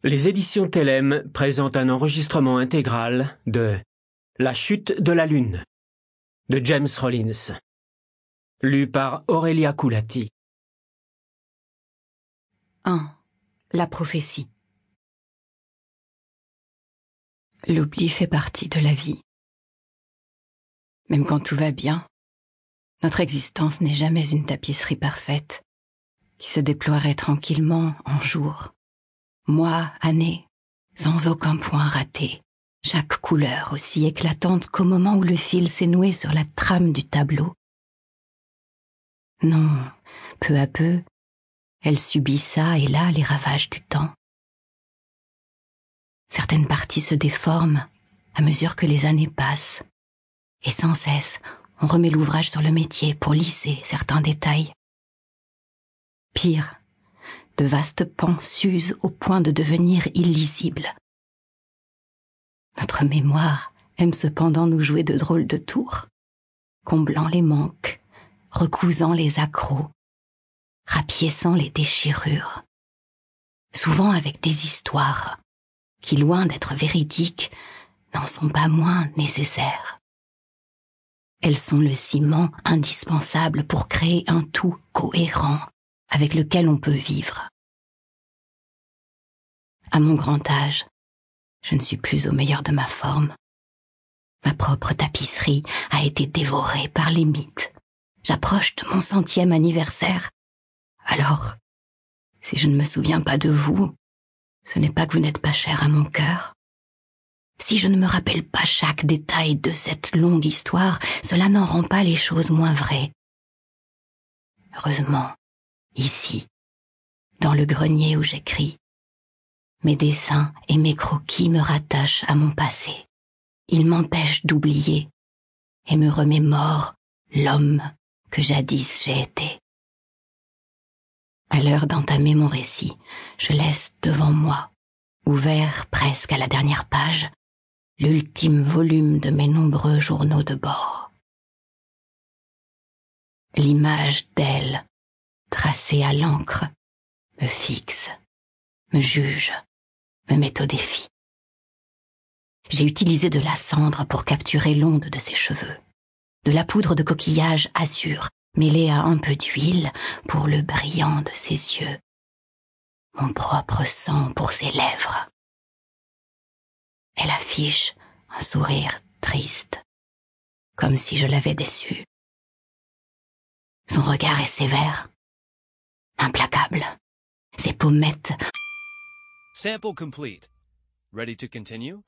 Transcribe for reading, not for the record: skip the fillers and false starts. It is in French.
Les éditions Télème présentent un enregistrement intégral de La chute de la Lune de James Rollins, lu par Aurélia Coulati. 1. La prophétie. L'oubli fait partie de la vie. Même quand tout va bien, notre existence n'est jamais une tapisserie parfaite qui se déploierait tranquillement en jours, mois, années, sans aucun point raté, chaque couleur aussi éclatante qu'au moment où le fil s'est noué sur la trame du tableau. Non, peu à peu, elle subit ça et là les ravages du temps. Certaines parties se déforment à mesure que les années passent, et sans cesse, on remet l'ouvrage sur le métier pour lisser certains détails. Pire, de vastes pans s'usent au point de devenir illisibles. Notre mémoire aime cependant nous jouer de drôles de tours, comblant les manques, recousant les accrocs, rapiéçant les déchirures, souvent avec des histoires qui, loin d'être véridiques, n'en sont pas moins nécessaires. Elles sont le ciment indispensable pour créer un tout cohérent avec lequel on peut vivre. À mon grand âge, je ne suis plus au meilleur de ma forme. Ma propre tapisserie a été dévorée par les mythes. J'approche de mon 100e anniversaire. Alors, si je ne me souviens pas de vous, ce n'est pas que vous n'êtes pas cher à mon cœur. Si je ne me rappelle pas chaque détail de cette longue histoire, cela n'en rend pas les choses moins vraies. Heureusement, ici, dans le grenier où j'écris, mes dessins et mes croquis me rattachent à mon passé. Ils m'empêchent d'oublier et me remémorent l'homme que jadis j'ai été. À l'heure d'entamer mon récit, je laisse devant moi, ouvert presque à la dernière page, l'ultime volume de mes nombreux journaux de bord. L'image d'elle, tracée à l'encre, me fixe, me juge, me met au défi. J'ai utilisé de la cendre pour capturer l'onde de ses cheveux, de la poudre de coquillage azur, mêlée à un peu d'huile pour le brillant de ses yeux, mon propre sang pour ses lèvres. Elle affiche un sourire triste, comme si je l'avais déçue. Son regard est sévère, implacable. Ses pommettes. Sample complete. Ready to continue?